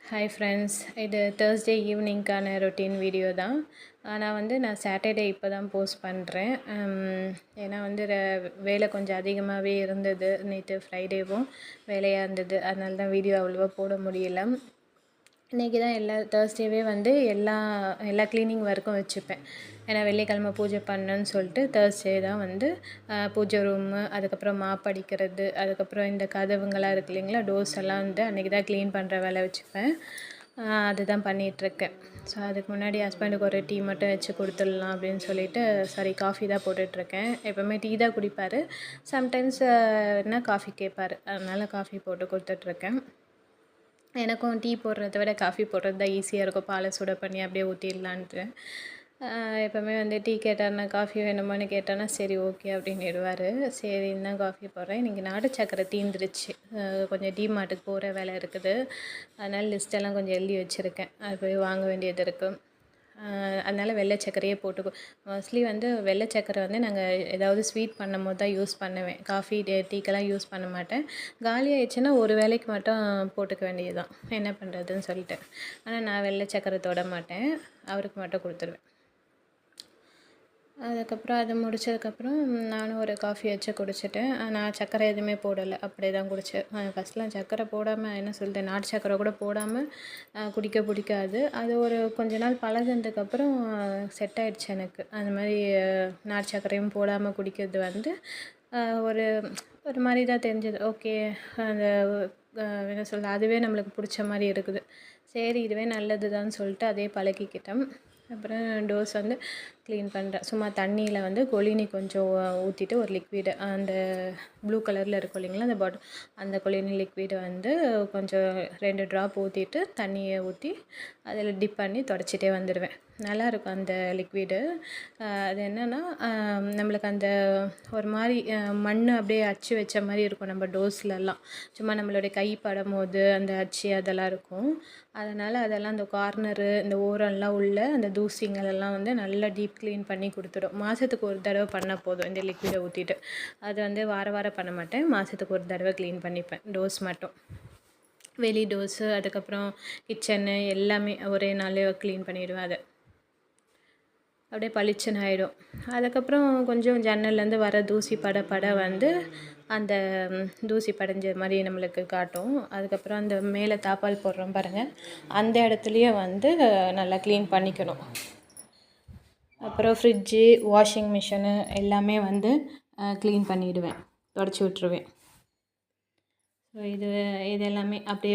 Hi friends, இது Thursday ஈவினிங்க்கான routine video தான். நான் சாட்டர்டே இப்போ தான் போஸ்ட் பண்ணுறேன். ஏன்னா வேலை கொஞ்சம் அதிகமாகவே இருந்தது. நேற்று ஃப்ரைடேவும் வேலையாக இருந்தது. அதனால தான் வீடியோ அவ்வளோவா போட முடியல. இன்றைக்கி தான் தேர்ஸ்டேவே எல்லா எல்லா க்ளீனிங் ஒர்க்கும் வச்சுப்பேன். ஏன்னா வெள்ளிக்கிழமை பூஜை பண்ணணுன்னு சொல்லிட்டு தேர்ஸ்டே தான் பூஜை ரூமு, அதுக்கப்புறம் மாப் அடிக்கிறது, அதுக்கப்புறம் இந்த கதவுங்களாம் இருக்குது இல்லைங்களா, டோர்ஸ் எல்லாம் அன்றைக்கி தான் க்ளீன் பண்ணுற வேலை வச்சுப்பேன். அதுதான் பண்ணிகிட்ருக்கேன். ஸோ அதுக்கு முன்னாடி ஹஸ்பண்டுக்கு ஒரு டீ மட்டும் வச்சு கொடுத்துடலாம் அப்படின்னு சொல்லிட்டு காஃபி தான் போட்டுட்ருக்கேன். எப்போவுமே டீ தான் குடிப்பார். சம்டைம்ஸ் என்ன காஃபி கேட்பார். அதனால் காஃபி போட்டு கொடுத்துட்ருக்கேன். எனக்கும் டீ போடுறத விட காஃபி போடுறது தான் ஈஸியாக இருக்கும். பாலை சுட பண்ணி அப்படியே ஊற்றிடலான்ட்டு. எப்போவுமே டீ கேட்டார்னா, காஃபி வேணுமான்னு கேட்டானா சரி ஓகே அப்படின்னிடுவார். சரி தான் காஃபி போடுறேன். இன்றைக்கி நாட்டு சக்கரை தீந்துருச்சு. கொஞ்சம் டிமார்ட்டுக்கு போகிற வேலை இருக்குது. அதனால் லிஸ்ட்டெல்லாம் கொஞ்சம் எழுதி வச்சுருக்கேன். அது போய் வாங்க வேண்டியது இருக்குது. அதனால் வெள்ளை சர்க்கரையே போட்டுக்கோ. மோஸ்ட்லி வெள்ளை சர்க்கரை நாங்கள் ஏதாவது ஸ்வீட் பண்ணும்போது தான் யூஸ் பண்ணுவேன். காஃபி டீக்கெல்லாம் யூஸ் பண்ண மாட்டேன். காலி ஆயிடுச்சுன்னா ஒரு வேளைக்கு மட்டும் போட்டுக்க வேண்டியது தான், என்ன பண்ணுறதுன்னு சொல்லிட்டு. ஆனால் நான் வெள்ளை சர்க்கரை தொட மாட்டேன், அவருக்கு மட்டும் கொடுத்துருவேன். அதுக்கப்புறம் அது முடித்ததுக்கப்புறம் நானும் ஒரு காஃபி வச்சு குடிச்சிட்டேன். நான் சர்க்கரை எதுவுமே போடலை, அப்படியே தான் குடித்தேன். ஃபஸ்ட்லாம் சர்க்கரை போடாமல் என்ன சொல்கிறது, நாட்டு சர்க்கரை கூட போடாமல் குடிக்க பிடிக்காது. அது ஒரு கொஞ்ச நாள் பழகுனதுக்கப்புறம் செட் ஆகிடுச்சு எனக்கு. அந்த மாதிரி நாட்டு சர்க்கரையும் போடாமல் குடிக்கிறது ஒரு ஒரு மாதிரி தான் தெரிஞ்சது. ஓகே, அந்த என்ன சொல்கிறது, அதுவே நம்மளுக்கு பிடிச்ச மாதிரி இருக்குது. சரி இதுவே நல்லது தான் சொல்லிட்டு அதே பழகிக்கிட்டேன். அப்புறம் டோர்ஸ் க்ளீன் பண்ணுறேன். சும்மா தண்ணியில் கொலினி கொஞ்சம் ஊற்றிட்டு ஒரு லிக்விடு, அந்த ப்ளூ கலரில் இருக்கும் இல்லைங்களா அந்த பாட்டில், அந்த கொலினி லிக்விடு கொஞ்சம் 2 ட்ராப் ஊற்றிட்டு தண்ணியை ஊற்றி அதில் டிப் பண்ணி தொடச்சிட்டே வந்துடுவேன். நல்லாயிருக்கும் அந்த லிக்விடு. அது என்னென்னா நம்மளுக்கு அந்த ஒரு மாதிரி மண் அப்படியே அச்சு வச்ச மாதிரி இருக்கும் நம்ம டோர்ஸ்லலாம். சும்மா நம்மளுடைய கை படும்போது அந்த அச்சு அதெல்லாம் இருக்கும். அதனால் அதெல்லாம் அந்த கார்னரு, இந்த ஓரம்லாம் உள்ள அந்த தூசிங்களெல்லாம் நல்லா டீப் க்ளீன் பண்ணி கொடுத்துடும். மாதத்துக்கு ஒரு தடவை பண்ணால் போதும் இந்த லிக்விடை ஊற்றிட்டு. அது வாரம் பண்ண மாட்டேன். மாதத்துக்கு ஒரு தடவை க்ளீன் பண்ணிப்பேன் டோர்ஸ் மட்டும். வெளி டோர்ஸு, அதுக்கப்புறம் கிச்சனு எல்லாமே ஒரே நாளே க்ளீன் பண்ணிவிடுவேன். அதை அப்படியே பளிச்சுன்னு ஆகிடும். அதுக்கப்புறம் கொஞ்சம் ஜன்னல்லேருந்து வர தூசி பட அந்த தூசி படிஞ்ச மாதிரி நம்மளுக்கு காட்டும். அதுக்கப்புறம் அந்த மேலே தாப்பால் போடுறோம் பாருங்கள், அந்த இடத்துலையும் நல்லா க்ளீன் பண்ணிக்கணும். அப்புறம் ஃப்ரிட்ஜு, வாஷிங் மிஷினு எல்லாமே க்ளீன் பண்ணிவிடுவேன், தொடச்சி விட்ருவேன். ஸோ இது எல்லாமே அப்படியே